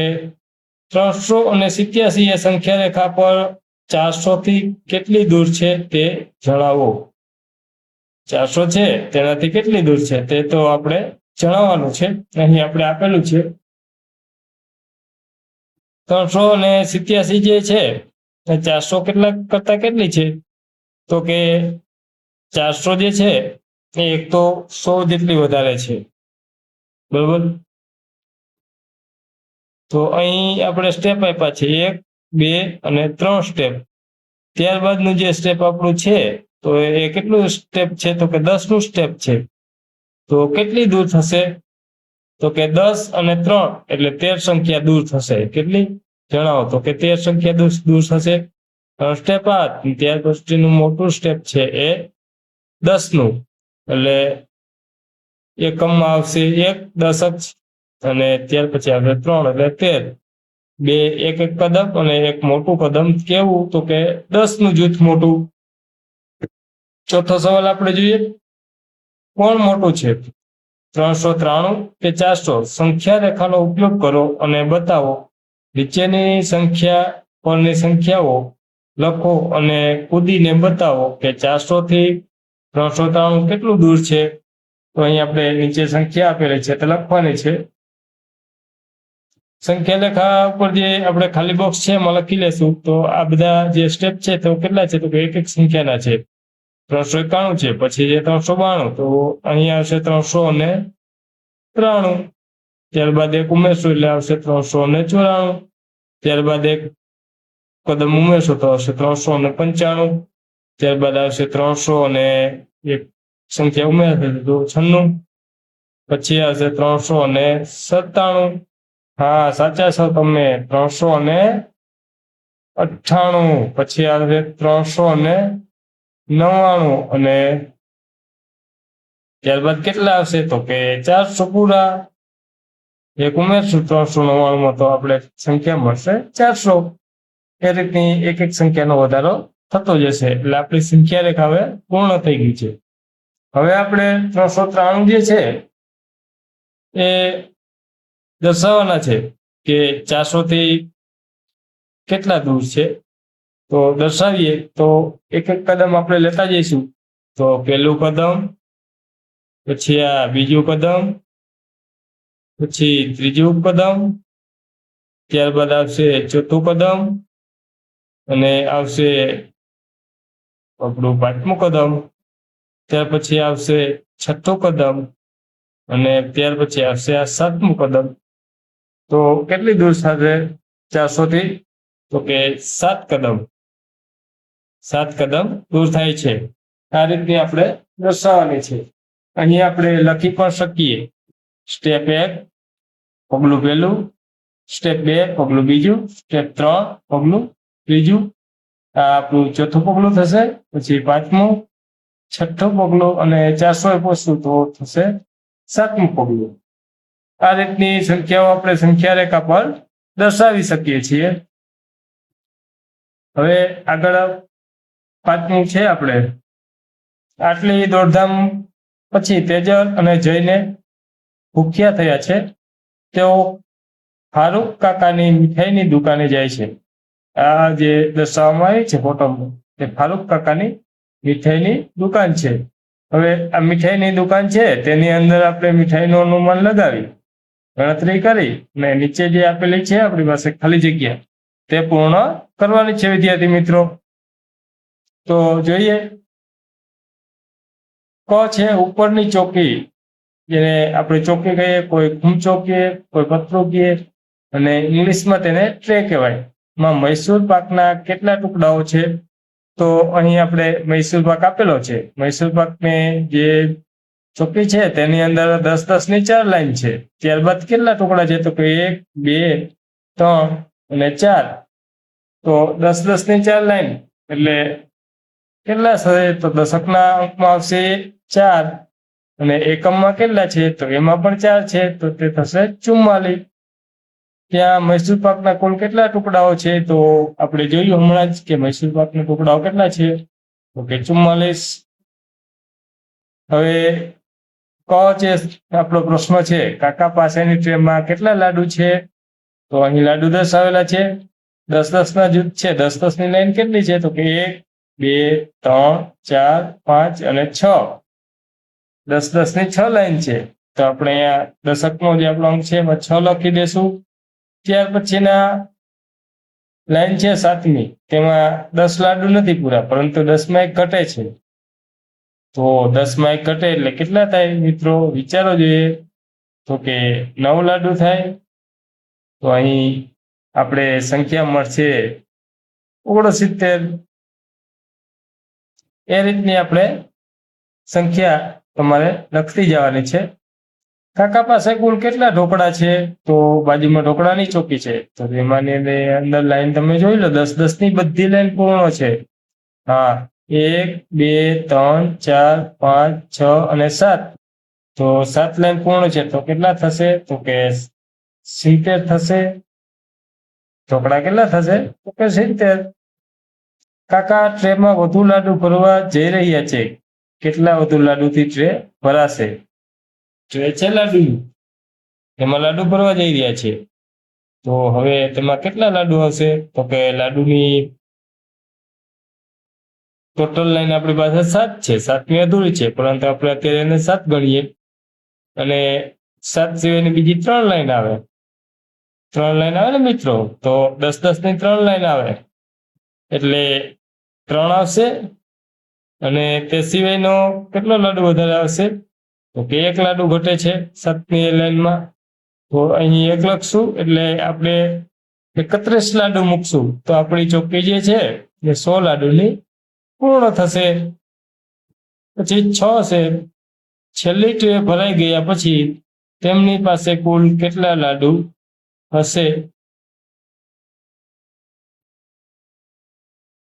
387 એ સંખ્યા રેખા પર 400 થી કેટલી દૂર છે તે જણાવો. 400 છે તેનાથી કેટલી દૂર છે તે તો આપણે જણાવવાનું છે. અહીં આપણે આપેલું છે 387 જે છે એ 400 કરતા કેટલી છે? તો કે 400 જે છે એ એક તો 100 જેટલી વધારે છે, બરોબર. તો અહીં આપણે સ્ટેપ આપ્યા છે 1, 2 અને 3 સ્ટેપ. ત્યારબાદનું જે સ્ટેપ આપણું છે તો એ કેટલું સ્ટેપ છે? તો કે 10 નું સ્ટેપ છે. તો કેટલી દૂર થશે? તો કે 10 અને 3 એટલે 13 સંખ્યા દૂર થશે. કેટલી જણાવો? તો કે 13 સંખ્યા દૂર થશે. સ્ટેપ આ. ત્યાર પછીનું મોટું સ્ટેપ છે એ 10 નું, એટલે એકમમાં આવશે 1 દશક અને ત્યાર પછી આવશે 3 એટલે 13. બે એક કદમ અને એક મોટું કદમ. કેવું? તો કે 10 નું જૂથ મોટું. ચોથો સવાલ આપણે જોઈએ. કોણ મોટું છે? 393 કે 400? સંખ્યા રેખાનો ઉપયોગ કરો અને બતાવો નીચેની સંખ્યા પરની સંખ્યાઓ લખો અને કૂદીને બતાવો કે 400 થી 393 કેટલું દૂર છે. તો અહીં આપણે નીચે સંખ્યા આપેલી છે તે લખવાની છે. સંખ્યા લેખા ઉપર જે આપણે ખાલી બોક્સ છે એમાં લખી લેશું. તો આ બધા જે સ્ટેપ છે તો કેટલા છે, તો કે એક સંખ્યાના છે. 391 છે, પછી જે 392, તો અહીંયા આવશે 393. ત્યારબાદ એક ઉમેરશું એટલે આવશે 394. ત્યારબાદ એક કદમ ઉમેરશો તો આવશે 395. ત્યારબાદ આવશે 300 અને એક સંખ્યા ઉમેરશે તો 96. પછી આવશે 397. હા, સાચા છો તમે, 398. પછી આવશે 399 અને ત્યારબાદ કેટલા આવશે, તો કે 400 પૂરા. એક ઉમેરશું 399 તો આપણે સંખ્યા મળશે 400. એ રીતની એક સંખ્યાનો વધારો થતો જશે એટલે આપણી સંખ્યા રેખા હવે પૂર્ણ થઈ ગઈ છે. હવે આપણે 393 જે છે એ દર્શાવવાના છે કે 400 થી કેટલા દૂર છે. તો દર્શાવીએ તો એક કદમ આપણે લેતા જઈશું. તો પહેલું કદમ, પછી આ બીજું કદમ, પછી ત્રીજું કદમ, ત્યારબાદ આવશે ચોથું કદમ અને આવશે આપણું 5મું કદમ. ત્યાર પછી આવશે 6થું કદમ અને ત્યાર પછી આવશે આ 7મું કદમ. તો કેટલી દૂર થશે 400 થી, તો કે 7 કદમ. 7 કદમ દૂર થાય છે. આ રીતે આપણે દર્શાવવાની છે. અહીં આપણે લખી પણ શકીએ સ્ટેપ 1 પગલું પહેલું, સ્ટેપ 2 પગલું બીજું, સ્ટેપ 3 પગલું ત્રીજું, આ આપણું ચોથું પગલું થશે, પછી 5મું, 6થું પગલું અને 400 પહોંચશું તો થશે 7મું પગલું. આ રીતની સંખ્યાઓ આપણે સંખ્યા રેખા પર દર્શાવી શકીએ છીએ. હવે આગળ 5મું છે. આપણે આટલી દોડધામ પછી તેજલ અને જયને ભૂખ્યા થયા છે. તેઓ ફારૂક કાકાની મીઠાઈની દુકાને જાય છે. આ જે દર્શાવવામાં આવી છે ફોટોમાં, તે ફારૂક કાકાની મીઠાઈની દુકાન છે. હવે આ મીઠાઈની દુકાન છે તેની અંદર આપણે મીઠાઈનું અનુમાન લગાવી ગણતરી કરી અને નીચે જે આપેલી છે આપણી પાસે ખાલી જગ્યા તે પૂર્ણ કરવાની છે વિદ્યાર્થી મિત્રો. તો જોઈએ, ક છે ઉપરની ચોકી, જેને આપણે ચોકી કહીએ, કોઈ ખૂંચો કહીએ, કોઈ પતરું કહીએ અને ઇંગ્લિશમાં તેને ટ્રે કહેવાય. માં મૈસૂર પાકના કેટલા ટુકડાઓ છે. તો અહીં આપણે મૈસૂર પાક આપેલો છે. મૈસૂર પાકને જે ચોકી છે તેની અંદર 10-10 ની 4 લાઈન છે. ત્યારબાદ કેટલા ટુકડા છે, તો કે 1, 2, 3 અને 4. તો 10-10 ની 4 લાઈન એટલે કેટલા થશે, તો દશકના અંકમાં આવશે 4 અને એકમમાં કેટલા છે, તો એમાં પણ 4 છે, તો તે થશે 44. ત્યાં મૈસૂર પાકના કુલ કેટલા ટુકડાઓ છે, તો આપણે જોયું હમણાં જ કે મૈસૂર પાકના ટુકડાઓ કેટલા છે, તો કે 44. હવે ક છે આપણો પ્રશ્ન છે, કાકા પાસેની ટ્રેમાં કેટલા લાડુ છે. તો અહીં લાડુ દર્શાવેલા છે. 10-10 ના જૂથ છે. 10-10 ની લાઈન કેટલી છે, તો કે 1, 2, 3, 4, 5 અને 6. 10-10 ની 6 લાઈન છે. તો આપણે અહીંયા દશકનો જે આપણો અંક છે એમાં 6 લખી દેશું. ત્યાર પછીના લાઈન છે 7મી, તેમાં 10 લાડુ નથી પૂરા, પરંતુ 10માં 1 ઘટે છે. તો 10માં 1 ઘટે એટલે કેટલા થાય મિત્રો, વિચારો જોઈએ. તો કે 9 લાડુ થાય. તો અહીં આપણે સંખ્યા મળશે 69. એ રીતની આપણે સંખ્યા તમારે લખતી જવાની છે. કાકા પાસે કુલ કેટલા ઢોકળા છે, તો બાજુમાં ઢોકળાની ચોકી છે, તો એમાંની અંદર લાઈન તમે જોઈ લો, 10-10 ની બધી લાઈન પૂર્ણ છે. હા, 1, 2, 3, 4, 5, 6 અને 7. તો 7 લાઈન પૂર્ણ છે. તો કેટલા થશે, તો કે 70 થશે. ઢોકળા કેટલા થશે, તો કે 70. કાકા ટ્રેમાં વધુ લાડુ ભરવા જઈ રહ્યા છે. કેટલા વધુ લાડુથી ટ્રે ભરાશે. ટ્રે છે લાડુ, એમાં લાડુ ભરવા જઈ રહ્યા છે. તો હવે તેમાં કેટલા લાડુ આવશે? તો કે લાડુની ટોટલ લાઈન આપણી પાસે 7 છે. 7મી અધૂરી છે, પરંતુ આપણે અત્યારે એને 7 ગણીએ. અને 7 સિવાયની બીજી 3 લાઈન આવે. 3 લાઈન આવે ને મિત્રો, તો 10-10 ની 3 લાઈન આવે, એટલે 3 આવશે. અને તે સિવાયનો કેટલો લાડુ વધારે આવશે? તો કે 1 લાડુ ઘટે છે 7મી લાઈનમાં. તો અહીં 1 લખશું, એટલે આપણે 31 લાડુ મૂકશું, તો આપણી ચોકી જે છે એ 100 લાડુની પૂર્ણ થશે. પછી 6 છે, છેલ્લી ટ્રે ભરાઈ ગયા પછી તેમની પાસે કુલ કેટલા લાડુ હશે?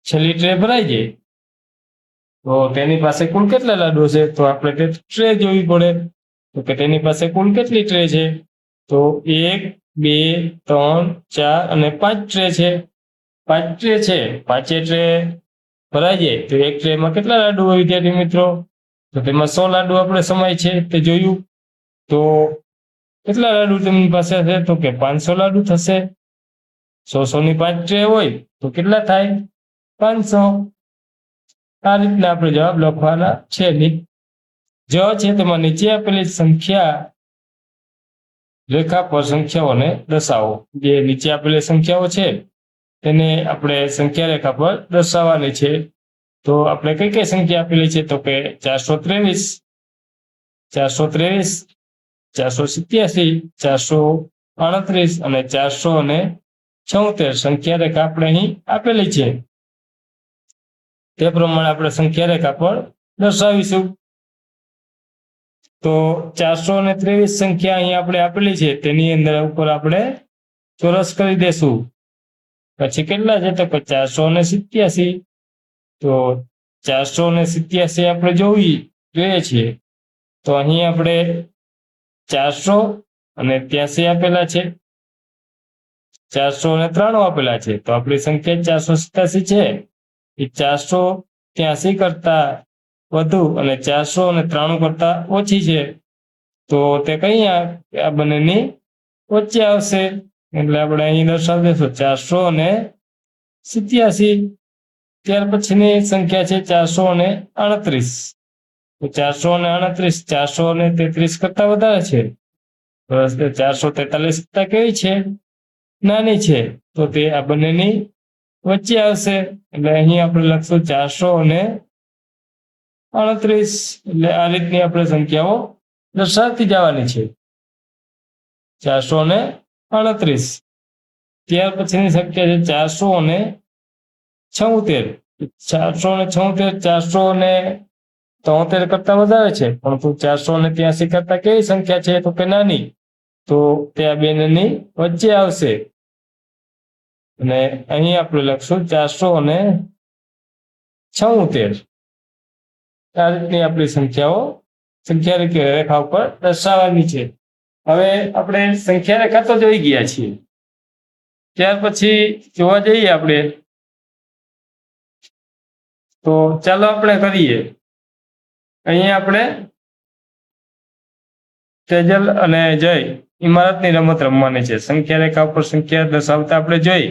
છેલ્લી ટ્રે ભરાઈ જાય તો તેની પાસે કુલ કેટલા લાડુ હશે? તો આપણે તે ટ્રે જોવી પડે. તો કે તેની પાસે કુલ કેટલી ટ્રે છે? તો 1, 2, 3, 4 અને 5 ટ્રે છે. 5 ટ્રે છે, 5 ટ્રે ભરાઈ જાય તો એક ટ્રેમાં કેટલા લાડુ હોય વિદ્યાર્થી મિત્રો? તો તેમાં 100 લાડુ આપણે સમાય છે તે જોયું. તો કેટલા લાડુ તેમની પાસે હશે? તો કે 500 લાડુ થશે. 100 ની 5 ટ્રે હોય તો કેટલા થાય? 500. આ રીતના આપણે જવાબ લખવાના છે. જ છે તેમાં નીચે આપેલી સંખ્યા રેખા પર સંખ્યાઓને દર્શાવો. જે નીચે આપેલી સંખ્યાઓ છે તેને આપણે સંખ્યા રેખા પર દર્શાવવાની છે. તો આપણે કઈ કઈ સંખ્યા આપેલી છે? તો કે 423, 423, 487, 438 અને 476 સંખ્યા રેખા આપણે અહીં આપેલી છે. તે પ્રમાણે આપણે સંખ્યા રેખા પર દર્શાવીશું. તો 423 સંખ્યા અહીં આપણે આપેલી છે, તેની અંદર ઉપર આપણે ચોરસ કરી દેશું. પછી કેટલા છે? તો કે 487. તો 487 આપણે જોઈએ છીએ. તો અહીં આપણે 483 આપેલા છે, 493 આપેલા છે. તો આપણી સંખ્યા 487 છે એ 483 કરતા વધુ અને 493 કરતા ઓછી છે. તો તે કઈ આ બંનેની વચ્ચે આવશે, એટલે આપણે અહીં દર્શાવી દઈશું 487. ત્યાર પછીની સંખ્યા છે 438. તો 438 433 કરતા વધારે છે. 443 કરતા કેવી છે? નાની છે. તો તે આ બંનેની વચ્ચે આવશે, એટલે અહીં આપણે લખશું 438. એટલે આ રીતની આપણે સંખ્યાઓ દર્શાવતી જવાની છે. 438. ત્યાર પછીની સંખ્યા છે 476. 473 કરતા વધારે છે, પરંતુ 483 કરતા કેવી સંખ્યા છે? તો કે નાની. તો તે આ બેની વચ્ચે આવશે, અને અહીં આપણે લખશું 476. આ રીતની આપણી સંખ્યાઓ સંખ્યા રેખા ઉપર દર્શાવવાની છે. હવે આપણે સંખ્યા રેખા તો જોઈ ગયા છીએ. ત્યાર પછી જોવા જઈએ આપણે, તો ચાલો આપણે કરીએ. અહીંયા આપણે તેજલ અને જય ઇમારતની રમત રમવાની છે. સંખ્યા રેખા ઉપર સંખ્યા દર્શાવતા આપણે જોઈ.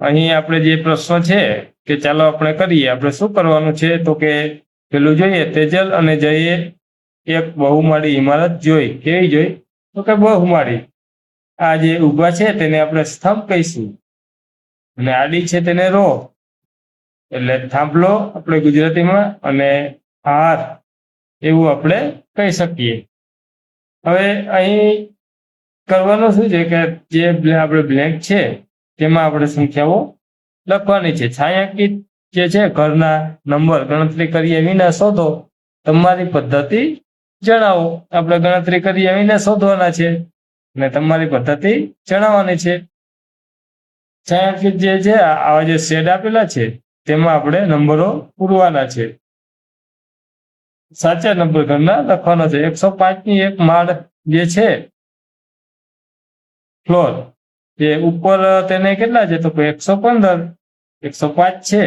અહીં આપણે જે પ્રશ્ન છે કે ચાલો આપણે કરીએ. આપણે શું કરવાનું છે? તો કે પેલું જોઈએ, તેજલ અને જયે એક બહુમાળી ઇમારત જોઈ. કેવી જોઈ? તો કે બહુમાળી. આ જે ઊભા છે તેને આપણે સ્તંભ કહીશું, અને આડી છે તેને રો, એટલે થાંભલો આપણે ગુજરાતીમાં, અને હાર એવું આપણે કહી શકીએ. હવે અહીં કરવાનું શું છે કે જે આપણે બ્લેન્ક છે તેમાં આપણે સંખ્યાઓ લખવાની છે. છાંયાંકિત જે છે ઘરના નંબર ગણતરી કર્યા વિના શોધો. તમારી પદ્ધતિ જણાવો. આપણે ગણતરી કર્યા વિના શોધવાના છે અને તમારી પદ્ધતિ જણાવવાની છે. છાંયાંકિત જે છે આવા જે શેડ આપેલા છે તેમાં આપણે નંબરો પૂરવાના છે. સાચા નંબર ઘરના લખવાનો છે. 105ની એક માળ જે છે ફ્લોર, જે ઉપર તેને કેટલા છે? તો કે 115. 105 છે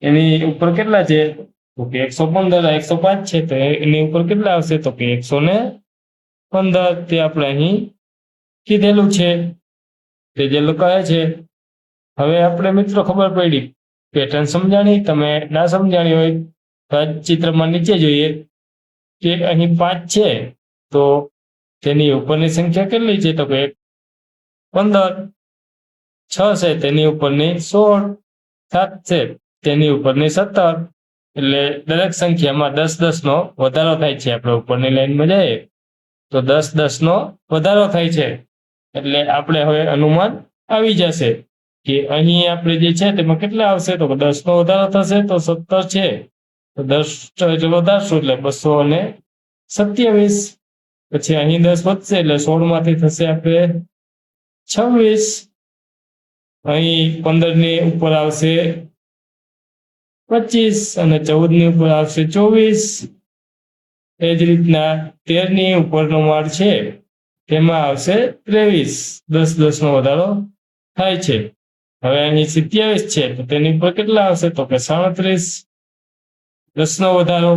એની ઉપર કેટલા છે? તો કે 115. 105 છે તો એની ઉપર કેટલા આવશે? તો કે 115. તે આપણે અહીં કીધેલું છે તે જે કહે છે. હવે આપણે મિત્રો ખબર પડી, પેટર્ન સમજાણી. તમે ના સમજાણી હોય તો આ ચિત્રમાં નીચે જોઈએ કે અહીં 5 છે, તો તેની ઉપરની સંખ્યા કેટલી છે? તો કે 15. 6 છે તેની ઉપરની 16. 7 છે તેની ઉપરની 17. એટલે દરેક સંખ્યામાં 10 નો વધારો થાય છે. આપણે ઉપરની લાઈનમાં જઈએ તો 10 નો વધારો થાય છે. એટલે આપણે હવે અનુમાન આવી જશે કે અહીં આપણે જે છે તેમાં કેટલા આવશે? તો 10 નો વધારો થશે તો 17 છે, તો 10 એટલે વધારશું એટલે 227. પછી અહીં 10 વધશે એટલે 16 માંથી થશે આપણે 26. અહીં 15 ની ઉપર આવશે 25 અને 14 ની ઉપર આવશે 24. એ જ રીતના 13 ની ઉપરનો માળ છે તેમાં આવશે 23. 10 નો વધારો થાય છે. હવે અહીં 27 છે તો તેની ઉપર કેટલા આવશે? તો કે 37. 10 નો વધારો.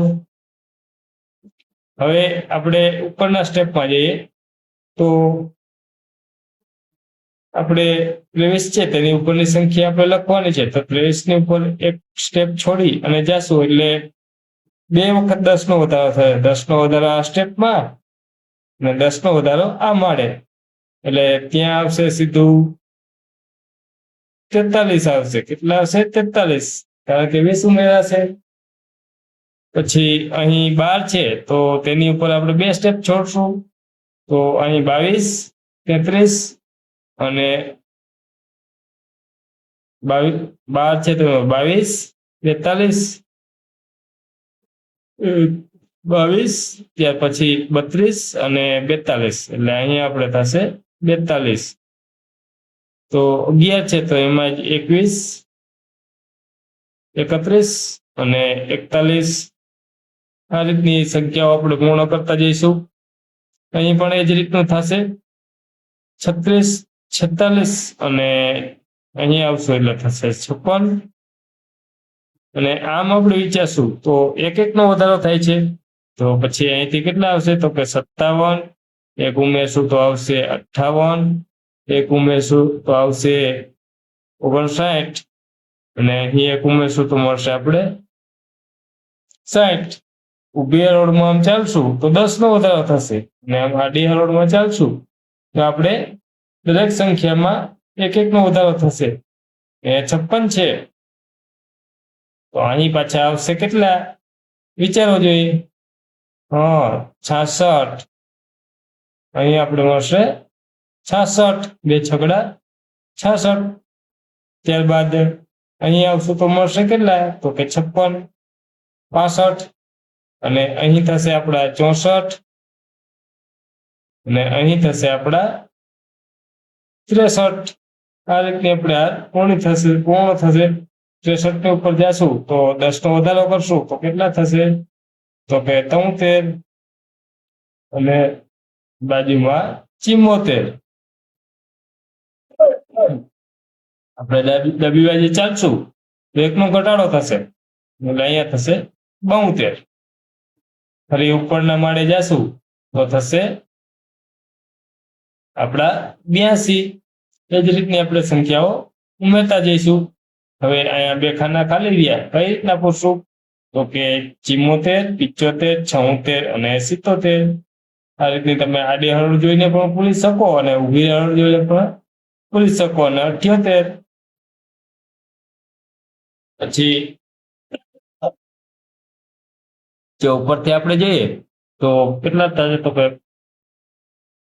હવે આપણે ઉપરના સ્ટેપમાં જઈએ તો આપણે 23 છે તેની ઉપરની સંખ્યા આપણે લખવાની છે. તો 23 ની ઉપર એક સ્ટેપ છોડી અને જાશું એટલે 2 વખત 10 નો વધારો થશે. 10 નો વધારો આ સ્ટેપમાં અને 10 નો વધારો આ માળે, એટલે ત્યાં આવશે સીધું 43 આવશે. કેટલા આવશે? 43, કારણ કે 20 ઉમેરાશે. પછી અહીં 12 છે તો તેની ઉપર આપણે 2 સ્ટેપ છોડશું, તો અહીં 22, 33 અને 12 છે તો 22, 42, 22, ત્યાર પછી 32 અને 42, એટલે અહીંયા આપણે થશે 42. તો 11 છે તો એમાં 21, 31 અને 41. આ રીતની સંખ્યાઓ આપણે પૂર્ણ કરતા જઈશું. અહીં પણ એ જ રીતનું થશે. 36, 46 અને અહીં આવશું એટલે થશે 56. અને આમ આપણે વિચારશું તો એક નો વધારો થાય છે. તો પછી અહીંથી કેટલા આવશે? તો કે 57. એક ઉમેરશું તો આવશે 58. એક ઉમેરશું તો આવશે 59. અને અહીં એક ઉમેરશું તો મળશે આપણે 60. ઊભી હરોળમાં આમ ચાલશું તો 10 નો વધારો થશે, અને આમ આડી હરોળમાં ચાલશું તો આપણે દરેક સંખ્યામાં એક નો વધારો થશે. એ 56 છે તો અહીં પાછા આવશે કેટલા? વિચારવો જોઈએ. 66. અહીં આપણે મળશે 66. 2 છગડા 66. ત્યારબાદ અહીં આવશું તો મળશે કેટલા? તો કે 56, 65 અને અહીં થશે આપણા 64 અને અહીં થશે આપણા 63. આ રીતની આપણે આ પૂર્ણ થશે. 63 ની ઉપર જશું તો 10 નો વધારો કરશું તો કેટલા થશે? તો કે 73 અને બાજુમાં 74. આપણે ડાબી બાજુ ચાલશું તો 1 નો ઘટાડો થશે એટલે અહીંયા થશે 72. ફરી ઉપરના માળે જશું તો થશે આપણા 82. એ જ રીતની આપણે સંખ્યાઓ ઉમેરતા જઈશું. હવે અહીંયા 2 ખાના ખાલી રહ્યા, કઈ રીતના પૂછશું? તો કે 74, 75, 76 અને 77. આ રીતની તમે આડી હરોળ જોઈને પણ પૂરી શકો અને ઊભી હરોળ જોઈને પણ પૂરી શકો. અને 78. પછી જો ઉપરથી આપણે જોઈએ તો કેટલા થશે? તો કે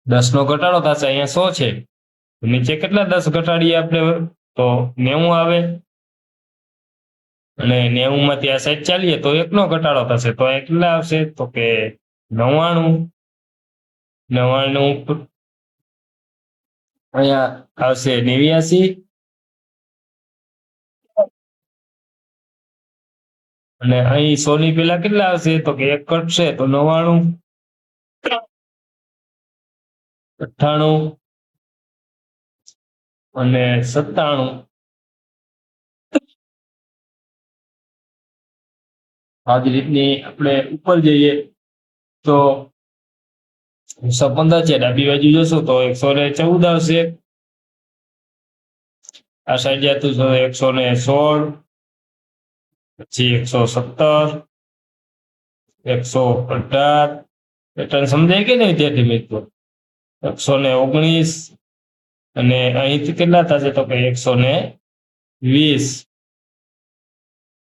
10 નો ઘટાડો થશે. અહીંયા 100 છે, નીચે કેટલા 10 ઘટાડીએ આપણે? તો 90 આવે. અને 90 માંથી આ સાઈડ ચાલીએ તો 1 નો ઘટાડો થશે, તો કેટલા આવશે? તો કે 99. 99 અહીંયા આવશે 89. અને અહીં 100 ની પેલા કેટલા આવશે? તો કે 1 ઘટશે તો 99, 98 અને 97. આ જ રીતની આપણે ઉપર જઈએ તો 115 છે, ડાબી બાજુ જોશો તો 114 આવશે. આ સાઈડ જતું તો 116, પછી 117, 118. પેટર્ન સમજાય કે નહીં વિદ્યાર્થી મિત્રો? 119 અને અહીંથી કેટલા થશે તો કે 120.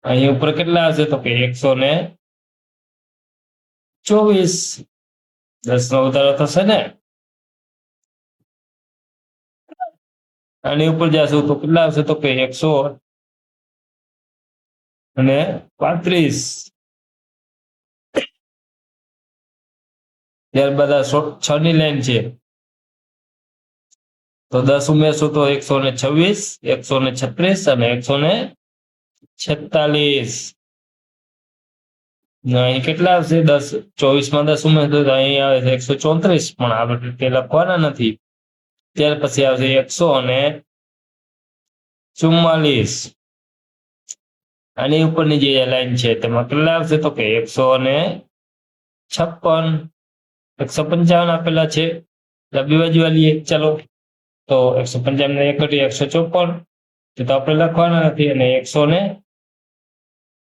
અહીં ઉપર કેટલા આવશે તો કે 124. 10 નો વધારો થશે ને. આની ઉપર જશું તો કેટલા આવશે તો કે 135. ત્યારબાદ 6 ની લાઈન છે તો 10 ઉમેરશું તો 126, 136 અને 146. અહીં કેટલા આવશે? 10, 24 માં 10 ઉમેરશું તો અહીં આવે છે 134, પણ આપણે તે લખવાના નથી. ત્યાર પછી આવશે 144. આની ઉપરની જે લાઈન છે તેમાં કેટલા આવશે તો કે 156, 155 આપેલા છે. ડાબી બાજુ વાળીએ ચાલો તો 155 ને 1 કરીએ 154, તો આપણે લખવાના નથી. અને 100 ને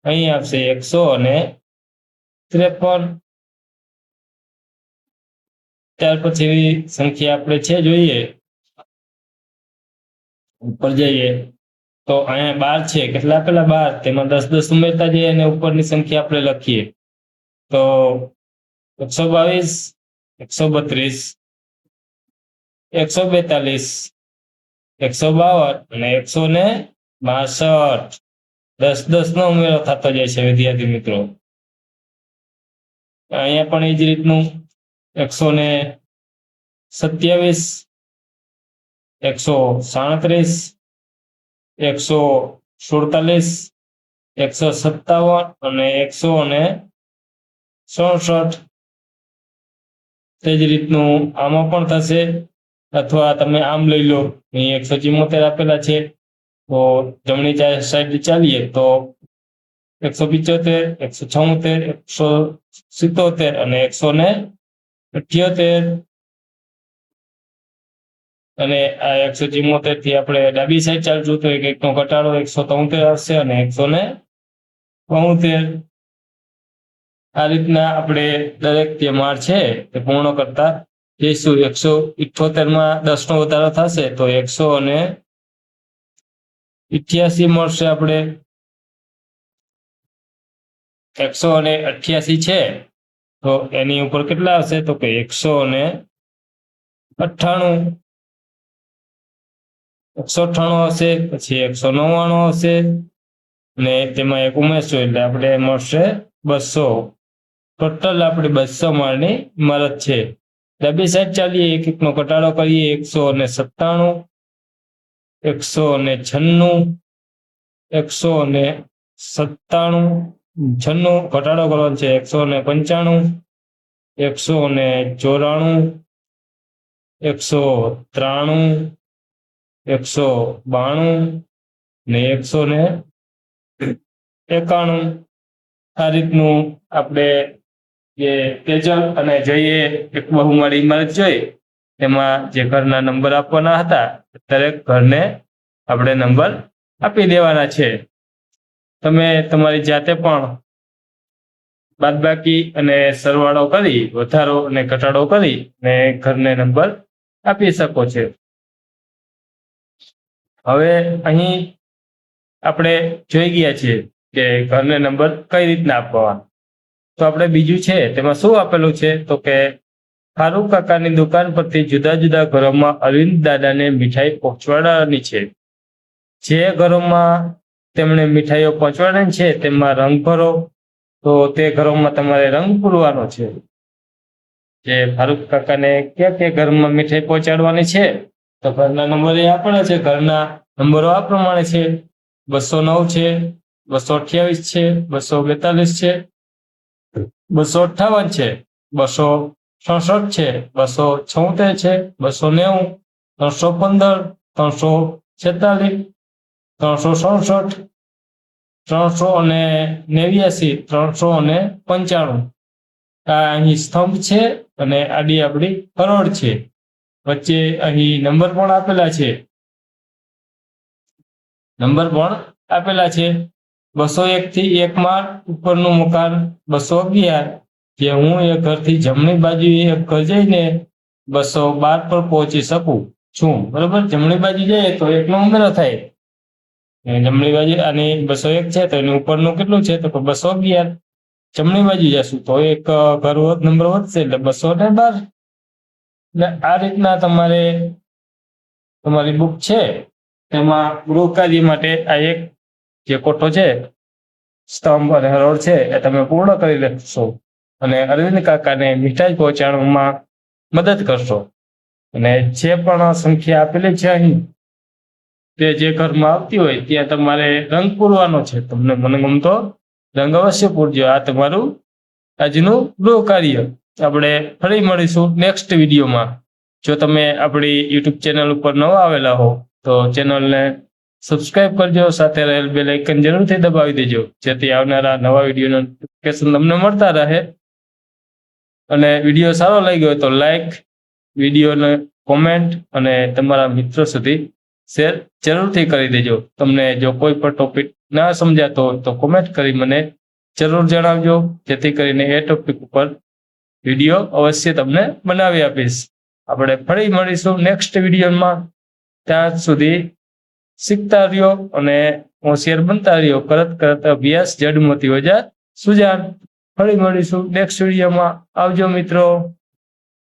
અહીં આવશે 153. ત્યાર પછી સંખ્યા આપણે છે જોઈએ ઉપર જઈએ તો અહીંયા 12 છે. કેટલા આપેલા? 12. તેમાં 10 10 ઉમેરતા જઈએ અને ઉપરની સંખ્યા આપણે લખીએ તો 122, 132, 142, 152 અને 162. 10 10 નો ઉમેરો થતો જાય છે વિદ્યાર્થી મિત્રો. અહીંયા પણ એ જ રીતનું 127, 137, 147, 157 અને 167. તે જ રીતનું આમાં પણ થશે, અથવા તમે આમ લઈ લો. અહીં 174 આપેલા છે તો જમણી સાઈડ ચાલીએ તો 175, 176, 177 અને 178. અને આ 174 થી આપણે ડાબી સાઈડ ચાલશું તો એકનો ઘટાડો 173 આવશે અને 172. આ રીતના આપણે દરેક જે માળ છે તે પૂર્ણ કરતા જઈશું. 178 માં 10 નો વધારો થશે તો 188 મળશે. આપણે 188 છે તો એની ઉપર કેટલા આવશે તો કે 198. 198 હશે, પછી 199 હશે અને તેમાં એક ઉમેરશું એટલે આપણે મળશે 200. ટોટલ આપણે 200 માળની ઇમારત છે. ડાબી સાઈડ ચાલીએ, એક એકનો ઘટાડો કરીએ 197, 196, 197, 96 ઘટાડો કરવાનો છે 195, 194, 193, 192 ને 191. આ રીતનું આપણે જે તેજલ અને જઈએ એક બહુમાળી ઇમારત જોઈ તેમાં જે ઘરના નંબર આપવાના હતા દરેક ઘરને આપણે નંબર આપી દેવાના છે. તમે તમારી જાતે પણ બાદબાકી અને સરવાળો કરી, વધારો અને ઘટાડો કરી અને ઘરને નંબર આપી શકો છો. હવે અહીં આપણે જોઈ ગયા છીએ કે ઘરને નંબર કઈ રીતના આપવા. તો આપણે બીજું છે તેમાં શું આપેલું છે તો કે ફારૂક કાકાની દુકાન પરથી જુદા જુદા ઘરોમાં અરવિંદ દાદાને મીઠાઈ પહોંચવાડવાની છે. જે ઘરોમાં તેમણે મીઠાઈઓ પહોંચવાડવાની છે તેમાં રંગ ભરો. તો તે ઘરોમાં તમારે રંગ પૂરવાનો છે. જે ફારૂક કાકાને ક્યાં ઘરમાં મીઠાઈ પહોંચાડવાની છે તો ઘરના નંબર એ આપણા છે. ઘરના નંબરો આ પ્રમાણે છે: 209 છે, 228 છે, 242 છે, 258 છે, 266 છે, 276 છે, 290, 315, 346, 367, 389, 395. આ અહીં સ્તંભ છે અને આડી આપણી કરોડ છે. વચ્ચે અહીં નંબર પણ આપેલા છે. નંબર પણ આપેલા છે. 201 થી 1 માળ ઉપરનું મકાન 211, જે હું એ ઘરથી જમણી બાજુએ એક ઘર જઈને 212 પર પહોંચી શકું છું. બરોબર, જમણી બાજુ જઈએ તો 1 નો ઉમેરો થાય. જમણી બાજુ આની 201 છે તો એની ઉપરનું કેટલું છે તો 211. જમણી બાજુ જશું તો એક ઘર નંબર વધશે એટલે 212. એટલે આ રીતના તમારે તમારી બુક છે તેમાં ગૃહ કાર્ય માટે આ એક જે કોઠો છે, સ્તંભ અને હરોળ છે એ તમે પૂર્ણ કરી લેશો અને અરવિંદ કાકાને મીઠાઈ પહોંચાડવામાં મદદ કરશો. અને જે પણ સંખ્યા આપેલી છે અહીં, તે જે ઘરમાં આવતી હોય ત્યાં તમારે રંગ પૂરવાનો છે. તમને મનગમતો રંગ અવશ્ય પૂરજો. આ તમારું આજનું ગૃહ કાર્ય. આપણે ફરી મળીશું નેક્સ્ટ વિડીયોમાં. જો તમે આપણી યુટ્યુબ ચેનલ ઉપર નવા આવેલા હો તો ચેનલને સબસ્ક્રાઇબ કરજો, સાથે રહેલ બેલ આઇકન જરૂરથી દબાવી દેજો, જેથી આવનારા નવા વિડીયોના નોટિફિકેશન તમને મળતા રહે. અને વિડીયો સારો લાગ્યો તો લાઈક, વિડીયોને કોમેન્ટ અને તમારા મિત્રો સુધી શેર જરૂરથી કરી દેજો. તમને જો કોઈ પણ ટોપિક ના સમજાતો હોય તો કોમેન્ટ કરી મને જરૂર જણાવજો, જેથી કરીને એ ટોપિક ઉપર વિડીયો અવશ્ય તમને બનાવી આપીશ. આપણે ફરી મળીશું નેક્સ્ટ વિડીયોમાં. ત્યાં સુધી શીખતા રહ્યો અને હોશિયાર બનતા રહ્યો. કરત અભ્યાસ જડ મોતી વજા સુજાન. ફરી મળીશું નેક્સ્ટ વિડીયોમાં. આવજો મિત્રો.